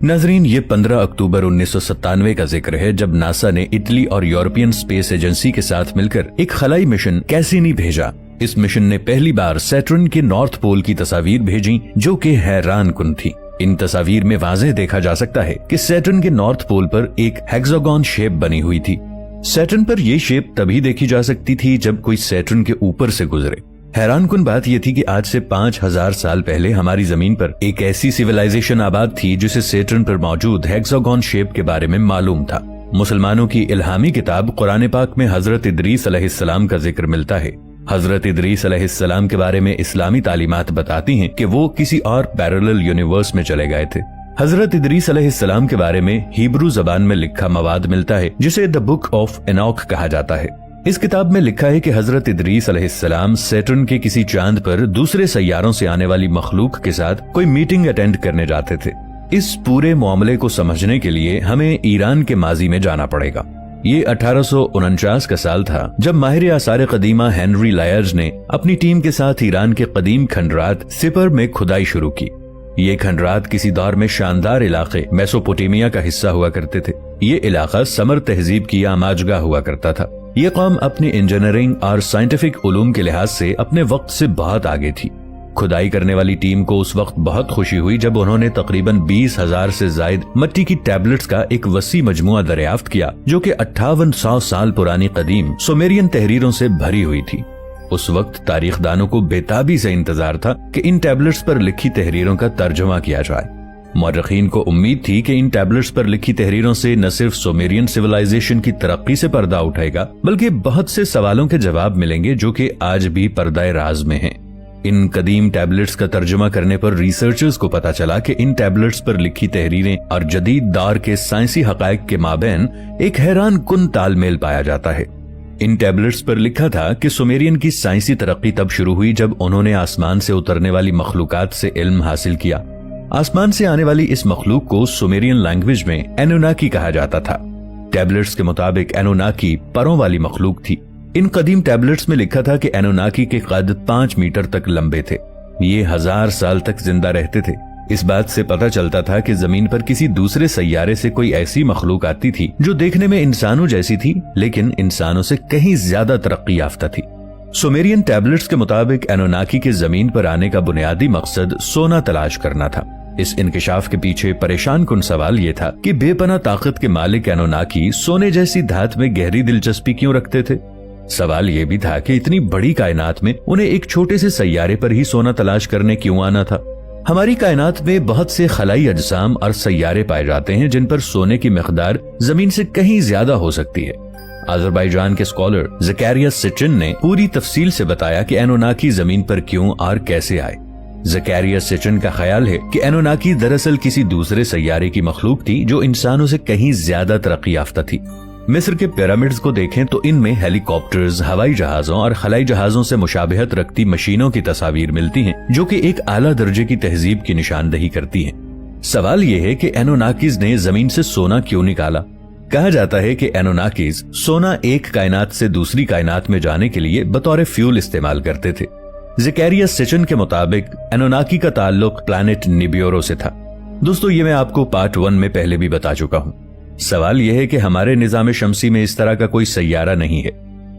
नाजरीन, ये 15 अक्टूबर 1997 का जिक्र है जब नासा ने इटली और यूरोपियन स्पेस एजेंसी के साथ मिलकर एक खलाई मिशन कैसिनी भेजा। इस मिशन ने पहली बार सैटर्न के नॉर्थ पोल की तस्वीर भेजी जो कि हैरान कुन थी। इन तस्वीर में वाज़ेह देखा जा सकता है कि सैटर्न के नॉर्थ पोल पर एक हेक्सागोन शेप बनी हुई थी। सैटर्न पर यह शेप तभी देखी जा सकती थी जब कोई सैटर्न के ऊपर से गुजरे। हैरान कुन बात यह थी कि आज से 5000 साल पहले हमारी जमीन पर एक ऐसी सिविलाइजेशन आबाद थी जिसे सैटर्न पर मौजूद हेक्सागोन शेप के बारे में मालूम था। मुसलमानों की इल्हामी किताब कुरान पाक में हजरत इदरीस अलैहिस्सलाम का जिक्र मिलता है। हजरत इदरीस अलैहिस्सलाम के बारे में इस्लामी तालीमात बताती हैं कि वो किसी और पैरेलल यूनिवर्स में चले गए थे। हजरत इदरीस अलैहिस्सलाम के बारे में हिब्रू जबान में लिखा मवाद मिलता है जिसे द बुक ऑफ एनॉक कहा जाता है। इस किताब में लिखा है कि हजरत इदरीस अलैहिस्सलाम सैटर्न के किसी चांद पर दूसरे सैयारों से आने वाली मखलूक के साथ कोई मीटिंग अटेंड करने जाते थे। इस पूरे मामले को समझने के लिए हमें ईरान के माजी में जाना पड़ेगा। ये 1849 का साल था जब माहिर आसार कदीमा हेनरी लायर्स ने अपनी टीम के साथ ईरान के कदीम खंडरात सिपर में खुदाई शुरू की। ये खंडरात किसी दौर में शानदार इलाके मेसोपोटामिया का हिस्सा हुआ करते थे। ये इलाका समर तहजीब की आमाजगाह हुआ करता था। ये कौम अपनी इंजीनियरिंग और साइंटिफिक उलूम के लिहाज से अपने वक्त से बहुत आगे थी। खुदाई करने वाली टीम को उस वक्त बहुत खुशी हुई जब उन्होंने तकरीबन 20,000 से जायद मिट्टी की टैबलेट्स का एक वसी मजमुआ दरियाफ्त किया जो कि 5800 साल पुरानी कदीम सुमेरियन तहरीरों से भरी हुई थी। उस वक्त तारीखदानों को बेताबी से इंतजार था कि इन टैबलेट्स पर लिखी तहरीरों का तर्जुमा किया जाए। मौरखीन को उम्मीद थी कि इन टैबलेट्स पर लिखी तहरीरों से न सिर्फ सुमेरियन सिविलाइजेशन की तरक्की से पर्दा उठेगा बल्कि बहुत से सवालों के जवाब मिलेंगे जो कि आज भी पर्दाए राज में हैं। इन कदीम टैबलेट्स का तर्जुमा करने पर रिसर्चर्स को पता चला कि इन टैबलेट्स पर लिखी तहरीरें और जदीद दौर के साइंसी हकायक के माबैन एक हैरान कुन तालमेल पाया जाता है। इन टैबलेट्स पर लिखा था कि सुमेरियन की साइंसी तरक्की तब शुरू हुई जब उन्होंने आसमान से उतरने वाली मखलूकात से इल्म हासिल किया। आसमान से आने वाली इस मखलूक को सुमेरियन लैंग्वेज में एनुनाकी कहा जाता था। टैबलेट्स के मुताबिक एनुनाकी परों वाली मखलूक थी। इन कदीम टैबलेट्स में लिखा था कि एनुनाकी के कद 5 मीटर तक लंबे थे। ये 1000 साल तक जिंदा रहते थे। इस बात से पता चलता था कि जमीन पर किसी दूसरे सैयारे से कोई ऐसी मखलूक आती थी जो देखने में इंसानों जैसी थी लेकिन इंसानों से कहीं ज्यादा तरक्की याफ्ता थी। सुमेरियन टैबलेट्स के मुताबिक एनुनाकी के जमीन पर आने का बुनियादी मकसद सोना तलाश करना था। इस इंकिशाफ के पीछे परेशान कुन सवाल ये था कि बेपनाह ताकत के मालिक एनुनाकी सोने जैसी धात में गहरी दिलचस्पी क्यों रखते थे। सवाल ये भी था कि इतनी बड़ी कायनात में उन्हें एक छोटे से सैयारे पर ही सोना तलाश करने क्यों आना था। हमारी कायनात में बहुत से खलाई अजसाम और सैयारे पाए जाते हैं जिन पर सोने की मिकदार जमीन से कहीं ज्यादा हो सकती है। अजरबैजान के स्कॉलर ज़करिया सिचिन ने पूरी तफसील से बताया कि एनुनाकी जमीन पर क्यों और कैसे आए। ज़करिया सिचिन का ख्याल है कि एनुनाकी दरअसल किसी दूसरे सैयारे की मखलूक थी जो इंसानों से कहीं ज्यादा तरक्की याफ्ता थी। मिस्र के पिरामिड्स को देखें तो इनमें हेलीकॉप्टर्स, हवाई जहाजों और खलाई जहाजों से मुशाबहत रखती मशीनों की तस्वीर मिलती हैं जो कि एक आला दर्जे की तहजीब की निशानदही करती हैं। सवाल यह है कि एनुनाकीज ने जमीन से सोना क्यों निकाला। कहा जाता है कि एनुनाकीज सोना एक कायनात से दूसरी कायनात में जाने के लिए बतौर फ्यूल इस्तेमाल करते थे। ज़करिया सिचिन के मुताबिक एनुनाकी का ताल्लुक प्लैनेट निबियोरो से था। दोस्तों, ये मैं आपको पार्ट 1 में पहले भी बता चुका हूँ। सवाल यह है कि हमारे निजाम शमसी में इस तरह का कोई सैयारा नहीं है।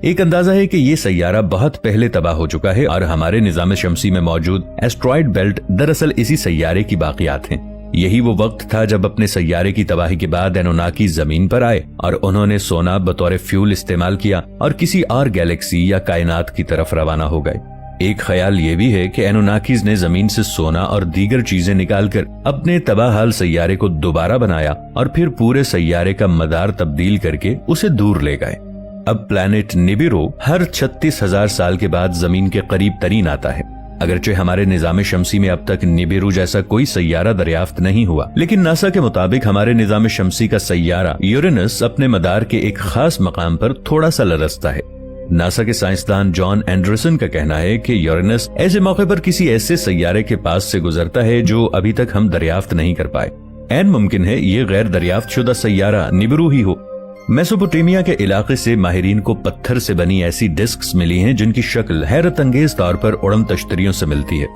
एक अंदाजा है कि ये सैयारा बहुत पहले तबाह हो चुका है और हमारे निजाम शमसी में मौजूद एस्ट्रॉइड बेल्ट दरअसल इसी सैयारे की बाकियात हैं। यही वो वक्त था जब अपने सैयारे की तबाही के बाद एनुनाकी जमीन पर आए और उन्होंने सोना बतौर फ्यूल इस्तेमाल किया और किसी और गैलेक्सी या कायनात की तरफ रवाना हो गए। एक ख्याल ये भी है कि एनुनाकीज ने जमीन से सोना और दीगर चीजें निकालकर अपने तबाहाल सैयारे को दोबारा बनाया और फिर पूरे सैयारे का मदार तब्दील करके उसे दूर ले गए। अब प्लैनेट निबिरो हर 36,000 साल के बाद जमीन के करीब तरीन आता है। अगरचे हमारे निजाम शमसी में अब तक निबिरू जैसा कोई सैयारा दरियाफ्त नहीं हुआ, लेकिन नासा के मुताबिक हमारे निजाम शमसी का सैयारा यूरेनस अपने मदार के एक खास मकाम पर थोड़ा सा लरसता है। नासा के साइंसदान जॉन एंडरसन का कहना है कि यूरेनस ऐसे मौके पर किसी ऐसे सैयारे के पास से गुजरता है जो अभी तक हम दरियाफ्त नहीं कर पाए। ऐन मुमकिन है ये गैर दरियाफ्त शुदा सैयारा निबिरू ही हो। मेसोपोटामिया के इलाके से माहिरीन को पत्थर से बनी ऐसी डिस्क्स मिली हैं जिनकी शक्ल हैरत अंगेज तौर पर उड़न तश्तरियों से मिलती है।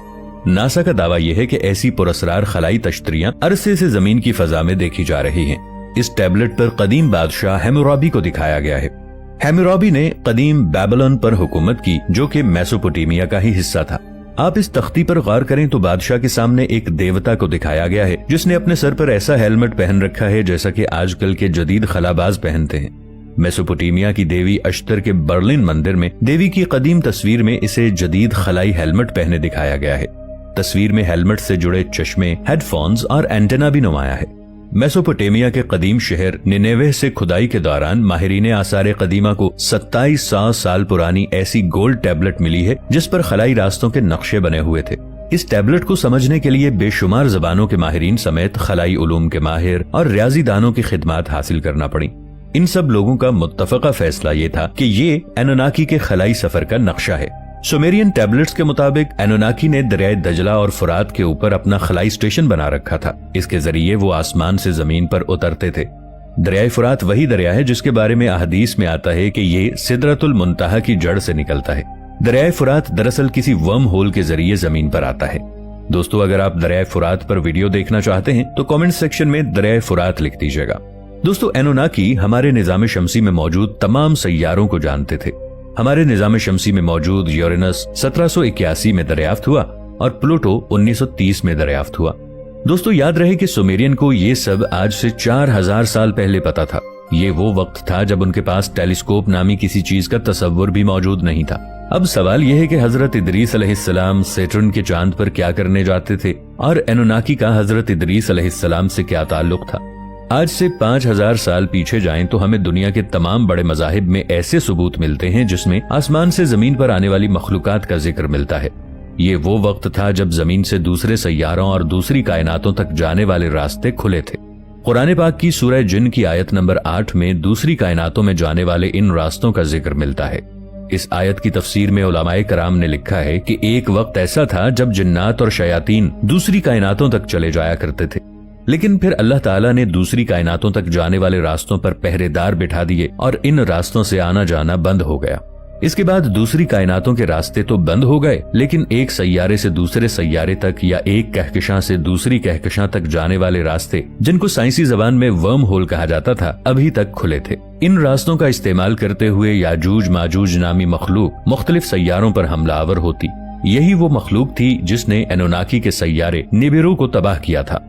ناسا کا دعویٰ یہ ہے کہ ایسی پراسرار خلائی تشتریاں عرصے سے زمین کی فضا میں دیکھی جا رہی ہیں۔ اس ٹیبلٹ پر قدیم بادشاہ ہیمورابی کو دکھایا گیا ہے۔ ہیمورابی نے قدیم بیبلون پر حکومت کی، جو کہ میسوپوٹیمیا کا ہی حصہ تھا۔ آپ اس تختی پر غور کریں تو بادشاہ کے سامنے ایک دیوتا کو دکھایا گیا ہے جس نے اپنے سر پر ایسا ہیلمٹ پہن رکھا ہے جیسا کہ آج کل کے جدید خلاباز پہنتے ہیں۔ میسوپوٹیمیا کی دیوی اشتر کے برلن مندر میں دیوی کی قدیم تصویر میں اسے جدید خلائی ہیلمٹ پہنے دکھایا گیا ہے۔ تصویر میں ہیلمٹ سے جڑے چشمے، ہیڈ فونز اور اینٹینا بھی نمایاں ہے۔ میسوپوٹیمیا کے قدیم شہر نینوے سے کھدائی کے دوران ماہرین آثار قدیمہ کو 2700 سال پرانی ایسی گولڈ ٹیبلٹ ملی ہے جس پر خلائی راستوں کے نقشے بنے ہوئے تھے۔ اس ٹیبلٹ کو سمجھنے کے لیے بے شمار زبانوں کے ماہرین سمیت خلائی علوم کے ماہر اور ریاضی دانوں کی خدمات حاصل کرنا پڑی۔ ان سب لوگوں کا متفقہ فیصلہ یہ تھا کہ یہ اینوناکی کے خلائی سفر کا نقشہ ہے۔ سومیرین ٹیبلٹس کے مطابق اینوناکی نے دریائے دجلہ اور فرات کے اوپر اپنا خلائی اسٹیشن بنا رکھا تھا۔ اس کے ذریعے وہ آسمان سے زمین پر اترتے تھے۔ دریائے فرات وہی دریا ہے جس کے بارے میں احادیث میں آتا ہے کہ یہ سدرۃ المنتہا کی جڑ سے نکلتا ہے۔ دریائے فرات دراصل کسی ورم ہول کے ذریعے زمین پر آتا ہے۔ دوستو، اگر آپ دریائے فرات پر ویڈیو دیکھنا چاہتے ہیں تو کامنٹ سیکشن میں دریائے فرات لکھ دیجیے گا۔ دوستو، اینوناکی ہمارے نظام شمسی میں موجود تمام سیاروں کو جانتے تھے۔ ہمارے نظام شمسی میں موجود یورینس 1781 میں دریافت ہوا اور پلوٹو 1930 میں دریافت ہوا۔ دوستو، یاد رہے کہ سومیرین کو یہ سب آج سے 4000 سال پہلے پتا تھا۔ یہ وہ وقت تھا جب ان کے پاس ٹیلیسکوپ نامی کسی چیز کا تصور بھی موجود نہیں تھا۔ اب سوال یہ ہے کہ حضرت ادریس علیہ السلام سیٹرن کے چاند پر کیا کرنے جاتے تھے اور اینوناکی کا حضرت ادریس علیہ السلام سے کیا تعلق تھا؟ آج سے 5000 سال پیچھے جائیں تو ہمیں دنیا کے تمام بڑے مذاہب میں ایسے ثبوت ملتے ہیں جس میں آسمان سے زمین پر آنے والی مخلوقات کا ذکر ملتا ہے۔ یہ وہ وقت تھا جب زمین سے دوسرے سیاروں اور دوسری کائناتوں تک جانے والے راستے کھلے تھے۔ قرآن پاک کی سورہ جن کی آیت نمبر 8 میں دوسری کائناتوں میں جانے والے ان راستوں کا ذکر ملتا ہے۔ اس آیت کی تفسیر میں علماء کرام نے لکھا ہے کہ ایک وقت ایسا تھا جب جنات اور شیاطین دوسری کائناتوں تک چلے جایا کرتے تھے، لیکن پھر اللہ تعالیٰ نے دوسری کائناتوں تک جانے والے راستوں پر پہرے دار بٹھا دیے اور ان راستوں سے آنا جانا بند ہو گیا۔ اس کے بعد دوسری کائناتوں کے راستے تو بند ہو گئے، لیکن ایک سیارے سے دوسرے سیارے تک یا ایک کہکشاں سے دوسری کہکشاں تک جانے والے راستے، جن کو سائنسی زبان میں ورم ہول کہا جاتا تھا، ابھی تک کھلے تھے۔ ان راستوں کا استعمال کرتے ہوئے یاجوج ماجوج نامی مخلوق مختلف سیاروں پر حملہ آور ہوتی۔ یہی وہ مخلوق تھی جس نے اینوناکی کے سیارے نبیرو کو تباہ کیا تھا۔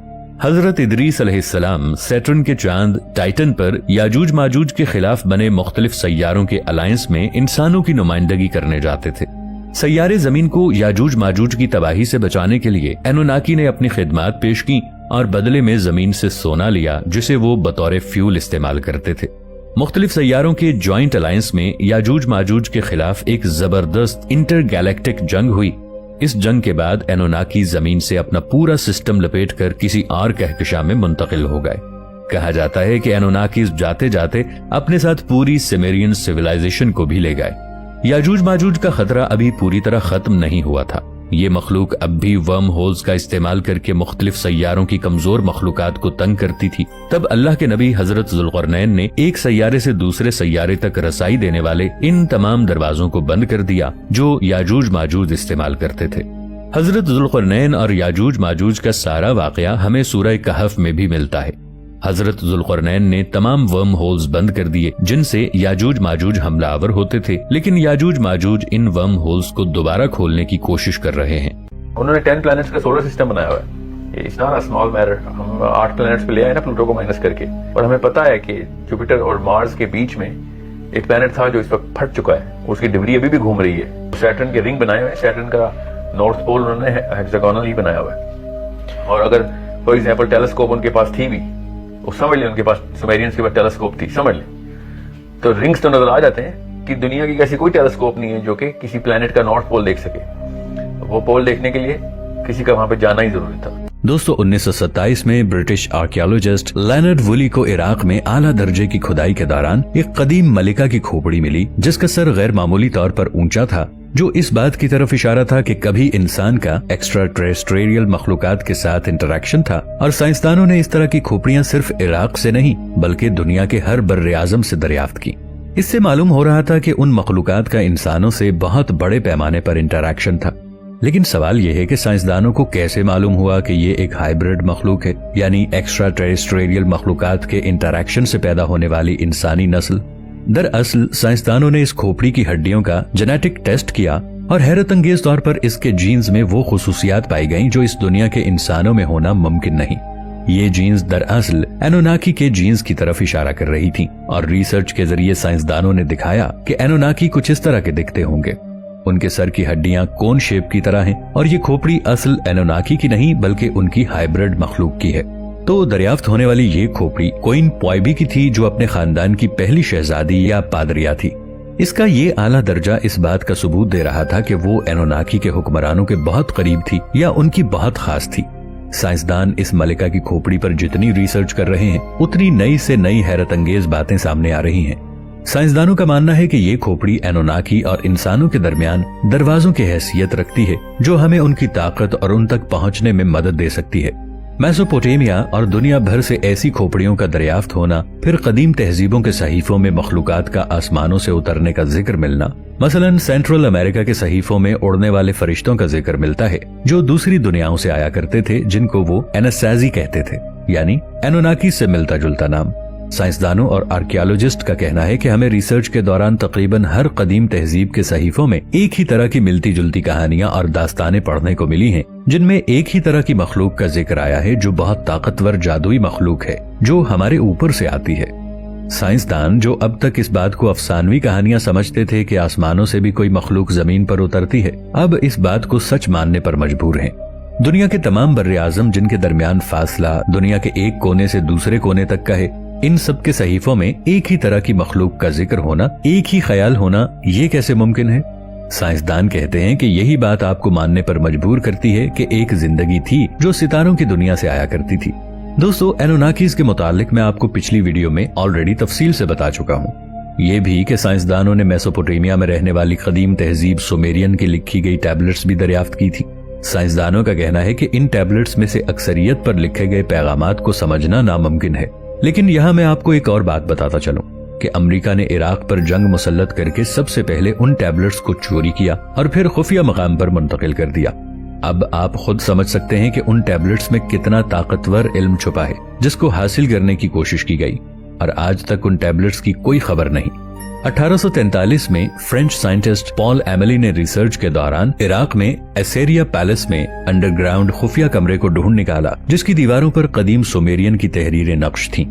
حضرت ادریس علیہ السلام سیٹرن کے چاند ٹائٹن پر یاجوج ماجوج کے خلاف بنے مختلف سیاروں کے الائنس میں انسانوں کی نمائندگی کرنے جاتے تھے۔ سیارے زمین کو یاجوج ماجوج کی تباہی سے بچانے کے لیے اینوناکی نے اپنی خدمات پیش کی اور بدلے میں زمین سے سونا لیا جسے وہ بطور فیول استعمال کرتے تھے۔ مختلف سیاروں کے جوائنٹ الائنس میں یاجوج ماجوج کے خلاف ایک زبردست انٹر گیلیکٹک جنگ ہوئی۔ اس جنگ کے بعد اینوناکی زمین سے اپنا پورا سسٹم لپیٹ کر کسی اور کہکشاں میں منتقل ہو گئے۔ کہا جاتا ہے کہ اینوناکیز جاتے جاتے اپنے ساتھ پوری سیمیرین سیویلائزیشن کو بھی لے گئے۔ یاجوج ماجوج کا خطرہ ابھی پوری طرح ختم نہیں ہوا تھا۔ یہ مخلوق اب بھی ورم ہولز کا استعمال کر کے مختلف سیاروں کی کمزور مخلوقات کو تنگ کرتی تھی۔ تب اللہ کے نبی حضرت ذوالقرنین نے ایک سیارے سے دوسرے سیارے تک رسائی دینے والے ان تمام دروازوں کو بند کر دیا جو یاجوج ماجوج استعمال کرتے تھے۔ حضرت ذوالقرنین اور یاجوج ماجوج کا سارا واقعہ ہمیں سورہ کہف میں بھی ملتا ہے۔ حضرت ذوالقرنین نے تمام ورم ہولز بند کر دیے جن سے یاجوج ماجوج حملہ آور ہوتے تھے، لیکن یاجوج ماجوج ان ورم ہولز کو دوبارہ کھولنے کی کوشش کر رہے ہیں۔ انہوں نے 10 پلانٹس کا سولر سسٹم بنایا ہوا ہے۔ It's not a small matter. ہم 8 پلانٹس پہ لے آئے نا پلوٹو کو مائنس کر کے، اور ہمیں پتا ہے کہ جوپیٹر اور مارس کے بیچ میں ایک پلانٹ تھا جو اس وقت پھٹ چکا ہے، اس کی ڈبری ابھی بھی گھوم رہی ہے۔ سیٹرن کے رنگ بنائے ہوئے ہیں، سیٹرن کا نارتھ پول انہوں نے ہیکساگونل ہی بنایا ہوا ہے۔ اور اگر فار ایگزامپل ٹیلیسکوپ ان کے پاس تھی بھی، وہ سمجھ لیں ان کے پاس سومیرینز کے پاس ٹیلیسکوپ تھی، سمجھ لیں، تو رنگز تو نظر آ جاتے ہیں کہ دنیا کی ایسی کوئی ٹیلیسکوپ نہیں ہے جو کہ کسی پلانٹ کا نارتھ پول دیکھ سکے۔ وہ پول دیکھنے کے لیے کسی کا وہاں پہ جانا ہی ضروری تھا۔ دوستو 1927 میں برٹش آرکیالوجسٹ لینارڈ وولی کو عراق میں اعلیٰ درجے کی کھدائی کے دوران ایک قدیم ملکہ کی کھوپڑی ملی جس کا سر غیر معمولی طور پر اونچا تھا، جو اس بات کی طرف اشارہ تھا کہ کبھی انسان کا ایکسٹرا ٹریسٹریل مخلوقات کے ساتھ انٹریکشن تھا، اور سائنسدانوں نے اس طرح کی کھوپڑیاں صرف عراق سے نہیں بلکہ دنیا کے ہر بر اعظم سے دریافت کی۔ اس سے معلوم ہو رہا تھا کہ ان مخلوقات کا انسانوں سے بہت بڑے پیمانے پر انٹریکشن تھا۔ लेकिन सवाल यह है कि साइंसदानों को कैसे मालूम हुआ कि ये एक हाइब्रिड मखलूक है, यानी एक्स्ट्रा टेरेस्ट्रियल मखलूकात के इंटरैक्शन से पैदा होने वाली इंसानी नस्ल। दरअसल साइंसदानों ने इस खोपड़ी की हड्डियों का जेनेटिक टेस्ट किया और हैरत अंगेज तौर पर इसके जीन्स में वो खुसूसियात पाई गईं जो इस दुनिया के इंसानों में होना मुमकिन नहीं। ये जीन्स दरअसल एनोनाकी के जीन्स की तरफ इशारा कर रही थी और रिसर्च के जरिए साइंसदानों ने दिखाया कि एनोनाकी कुछ इस तरह के दिखते होंगे। उनके सर की हड्डियां कोन शेप की तरह हैं और ये खोपड़ी असल एनोनाकी की नहीं बल्कि उनकी हाइब्रिड मखलूक की है। तो दरियाफ्त होने वाली ये खोपड़ी क्वीन पॉयबी की थी, जो अपने खानदान की पहली शहजादी या पादरिया थी। इसका ये आला दर्जा इस बात का सबूत दे रहा था कि वो एनोनाकी के हुक्मरानों के बहुत करीब थी या उनकी बहुत खास थी। साइंसदान इस मलिका की खोपड़ी पर जितनी रिसर्च कर रहे हैं उतनी नई से नई हैरत अंगेज बातें सामने आ रही हैं। साइंसदानों का मानना है कि ये खोपड़ी एनोनाकी और इंसानों के दरमियान दरवाजों की हैसियत रखती है, जो हमें उनकी ताकत और उन तक पहुंचने में मदद दे सकती है। मेसोपोटामिया और दुनिया भर से ऐसी खोपड़ियों का दरियाफ्त होना, फिर कदीम तहजीबों के सहीफों में मखलूकात का आसमानों से उतरने का जिक्र मिलना, मसलन सेंट्रल अमेरिका के सहीफों में उड़ने वाले फरिश्तों का जिक्र मिलता है जो दूसरी दुनियाओं से आया करते थे, जिनको वो एनासाजी कहते थे, यानी एनोनाकी से मिलता जुलता नाम। साइंसदानों और आर्कियोलॉजिस्ट का कहना है कि हमें रिसर्च के दौरान तकरीबन हर कदीम तहजीब के सहीफों में एक ही तरह की मिलती जुलती कहानियां और दास्तानें पढ़ने को मिली हैं, जिनमें एक ही तरह की मखलूक का जिक्र आया है जो बहुत ताकतवर जादुई मखलूक है जो हमारे ऊपर से आती है। साइंसदान जो अब तक इस बात को अफसानवी कहानियां समझते थे कि आसमानों से भी कोई मखलूक जमीन पर उतरती है, अब इस बात को सच मानने पर मजबूर हैं। दुनिया के तमाम बर्रे आजम जिनके दरमियान फासला दुनिया के एक कोने से दूसरे कोने तक का है, इन सब के सहीफों में एक ही तरह की मखलूक का जिक्र होना, एक ही ख्याल होना, ये कैसे मुमकिन है? साइंसदान कहते हैं कि यही बात आपको मानने पर मजबूर करती है कि एक जिंदगी थी जो सितारों की दुनिया से आया करती थी। दोस्तों, एनोनाकीज के मुतालिक मैं आपको पिछली वीडियो में ऑलरेडी तफसील से बता चुका हूँ। ये भी कि साइंसदानों ने मेसोपोटामिया में रहने वाली कदीम तहजीब सुमेरियन की लिखी गई टैबलेट्स भी दरियाफ्त की थी। साइंसदानों का कहना है कि इन टैबलेट्स में से अक्सरियत पर लिखे गए पैगामात को समझना नामुमकिन है। लेकिन यहाँ मैं आपको एक और बात बताता चलूं कि अमेरिका ने इराक पर जंग मुसल्लत करके सबसे पहले उन टैबलेट्स को चोरी किया और फिर खुफिया मकाम पर मुंतकिल कर दिया। अब आप खुद समझ सकते हैं कि उन टैबलेट्स में कितना ताकतवर इल्म छुपा है जिसको हासिल करने की कोशिश की गई, और आज तक उन टैबलेट्स की कोई खबर नहीं। 1843 में फ्रेंच साइंटिस्ट पॉल एमिली ने रिसर्च के दौरान इराक में एसेरिया पैलेस में अंडरग्राउंड खुफिया कमरे को ढूंढ निकाला, जिसकी दीवारों पर कदीम सुमेरियन की तहरीरें नक्श थीं।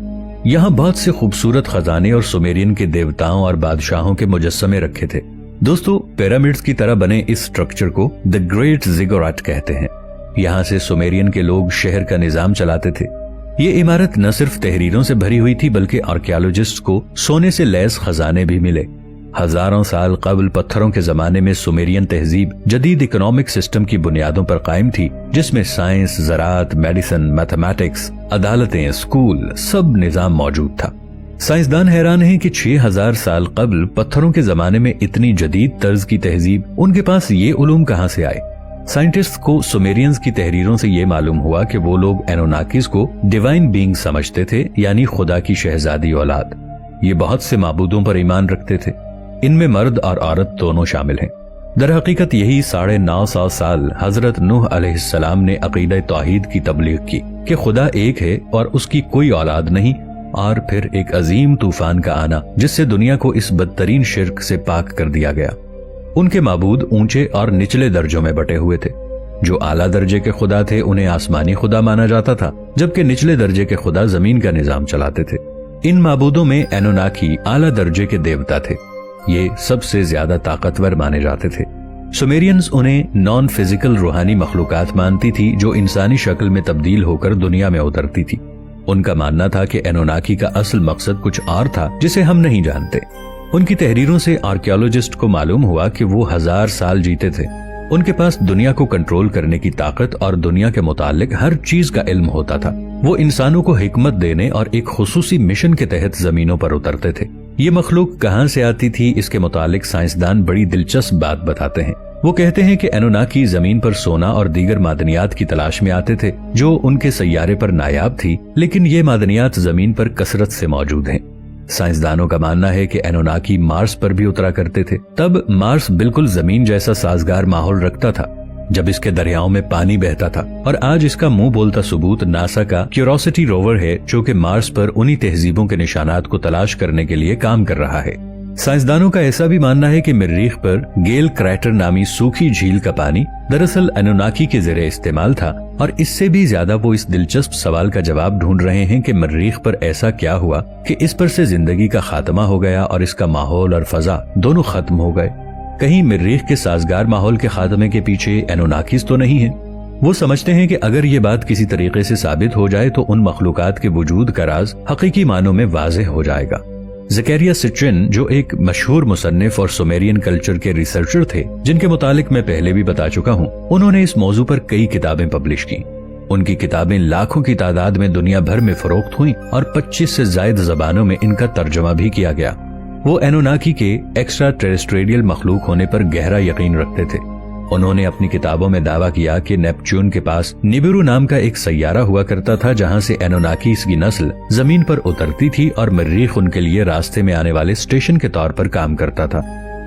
यहाँ बहुत से खूबसूरत खजाने और सुमेरियन के देवताओं और बादशाहों के मुजस्समे रखे थे। दोस्तों, पिरामिड्स की तरह बने इस स्ट्रक्चर को द ग्रेट जिगोराट कहते हैं। यहाँ से सुमेरियन के लोग शहर का निजाम चलाते थे। ये इमारत न सिर्फ तहरीरों से भरी हुई थी बल्कि आर्कियोलॉजिस्ट को सोने से लैस खजाने भी मिले। हजारों साल कबल पत्थरों के जमाने में सुमेरियन तहजीब जदीद इकोनॉमिक सिस्टम की बुनियादों पर कायम थी, जिसमें साइंस, ज़राअत, मेडिसिन, मैथमेटिक्स, अदालतें, स्कूल, सब निजाम मौजूद था। साइंसदान हैरान हैं कि 6000 साल कबल पत्थरों के जमाने में इतनी जदीद तर्ज की तहजीब, उनके पास ये उलूम कहाँ से आए। साइंटिस्ट को सुमेरियंस की तहरीरों से ये मालूम हुआ कि वो लोग एनोनाकीज को डिवाइन बीइंग समझते थे, यानी खुदा की शहजादी औलाद। ये बहुत से माबूदों पर ईमान रखते थे, इनमें मर्द और औरत दोनों शामिल हैं। दरहकीकत यही 950 साल हजरत नूह अलैहिस्सलाम ने अकीदा तौहीद की तबलीग की कि खुदा एक है और उसकी कोई औलाद नहीं, और फिर एक अजीम तूफान का आना जिससे दुनिया को इस बदतरीन शिर्क से पाक कर दिया गया। उनके माबूद ऊंचे और निचले दर्जों में बटे हुए थे। जो आला दर्जे के खुदा थे उन्हें आसमानी खुदा माना जाता था, जबकि निचले दर्जे के खुदा जमीन का निजाम चलाते थे। इन माबूदों में एनोनाकी आला दर्जे के देवता थे। ये सबसे ज्यादा ताकतवर माने जाते थे। सुमेरियंस उन्हें नॉन फिजिकल रूहानी मखलूकात मानती थी जो इंसानी शक्ल में तब्दील होकर दुनिया में उतरती थी। उनका मानना था कि एनोनाकी का असल मकसद कुछ और था जिसे हम नहीं जानते। उनकी तहरीरों से आर्कियोलॉजिस्ट को मालूम हुआ कि वो 1000 साल जीते थे। उनके पास दुनिया को कंट्रोल करने की ताकत और दुनिया के मुतालिक हर चीज का इल्म होता था। वो इंसानों को हिकमत देने और एक खुसूसी मिशन के तहत जमीनों पर उतरते थे। ये मखलूक कहाँ से आती थी, इसके मुतालिक साइंसदान बड़ी दिलचस्प बात बताते हैं। वो कहते हैं कि एनोनाकी जमीन पर सोना और दीगर मादनियात की तलाश में आते थे जो उनके सैयारे पर नायाब थी, लेकिन ये मादनियात जमीन पर कसरत से मौजूद हैं। साइंसदानों का मानना है कि एनोनाकी मार्स पर भी उतरा करते थे। तब मार्स बिल्कुल जमीन जैसा साजगार माहौल रखता था। जब इसके दरियाओं में पानी बहता था, और आज इसका मुंह बोलता सबूत नासा का क्यूरोसिटी रोवर है, जो कि मार्स पर उन्हीं तहजीबों के निशानात को तलाश करने के लिए काम कर रहा है। साइंसदानों का ऐसा भी मानना है कि मरीख पर गेल क्रैटर नामी सूखी झील का पानी दरअसल एनुनाकी के जरिए इस्तेमाल था, और इससे भी ज्यादा वो इस दिलचस्प सवाल का जवाब ढूंढ रहे हैं कि मरीख पर ऐसा क्या हुआ कि इस पर से जिंदगी का खात्मा हो गया और इसका माहौल और फजा दोनों खत्म हो गए। कहीं मरीख के साजगार माहौल के खात्मे के पीछे एनुनाकीस तो नहीं है। वो समझते हैं कि अगर ये बात किसी तरीके से साबित हो जाए तो उन मखलूकात के वजूद का राज हकीकी मानों में वाज़ेह हो जाएगा। ज़करिया सिट्चिन, जो एक मशहूर मुसन्निफ और सुमेरियन कल्चर के रिसर्चर थे, जिनके मुतालिक मैं पहले भी बता चुका हूँ, उन्होंने इस मौजू पर कई किताबें पब्लिश की। उनकी किताबें लाखों की तादाद में दुनिया भर में फरोख्त हुई और 25 से ज्यादा जबानों में इनका तर्जुमा भी किया गया। वो एनुनाकी के एक्स्ट्रा टेरेस्ट्रियल मखलूक होने पर गहरा यकीन रखते थे। उन्होंने अपनी किताबों में दावा किया कि नेपच्यून के पास निबिरू नाम का एक सैयारा हुआ करता था, जहां से एनुनाकीस की नस्ल जमीन पर उतरती थी और मरीख उनके लिए रास्ते में आने वाले स्टेशन के तौर पर काम करता था।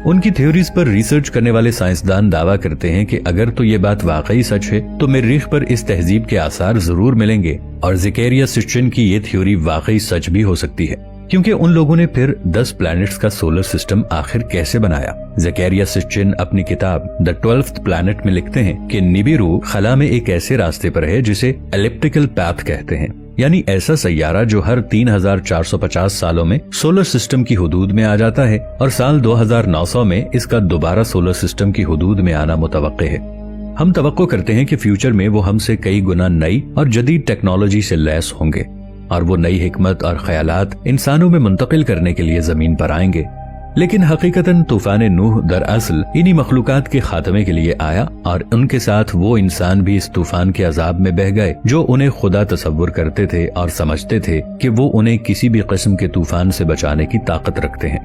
उनकी थ्योरीज पर रिसर्च करने वाले साइंसदान दावा करते हैं कि अगर तो ये बात वाकई सच है तो मरीख पर इस तहजीब के आसार जरूर मिलेंगे, और ज़करिया सिट्चिन की ये थ्योरी वाकई सच भी हो सकती है, क्योंकि उन लोगों ने फिर 10 प्लैनेट्स का सोलर सिस्टम आखिर कैसे बनाया। ज़करिया सिट्चिन अपनी किताब द 12th प्लैनेट में लिखते हैं कि निबिरू खला में एक ऐसे रास्ते पर है जिसे एलिप्टिकल पैथ कहते हैं, यानी ऐसा सैयारा जो हर 3450 सालों में सोलर सिस्टम की हुदूद में आ जाता है, और साल 2900 में इसका दोबारा सोलर सिस्टम की हुदूद में आना मुतवक्के है। हम तवक्को करते हैं कि फ्यूचर में वो हमसे कई गुना नई और जदीद टेक्नोलॉजी से लैस होंगे, और वो नई हिकमत और ख्यालात इंसानों में मुंतकिल करने के लिए जमीन पर आएंगे। लेकिन हकीकतन तूफान नूह दरअसल इन्हीं मखलूकात के खात्मे के लिए आया, और उनके साथ वो इंसान भी इस तूफान के अजाब में बह गए जो उन्हें खुदा तसव्वुर करते थे और समझते थे कि वो उन्हें किसी भी किस्म के तूफान से बचाने की ताकत रखते हैं।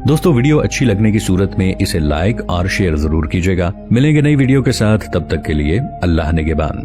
दोस्तों, वीडियो अच्छी लगने की सूरत में इसे लाइक और शेयर जरूर कीजिएगा। मिलेंगे नई वीडियो के साथ, तब तक के लिए अल्लाह निगहबान।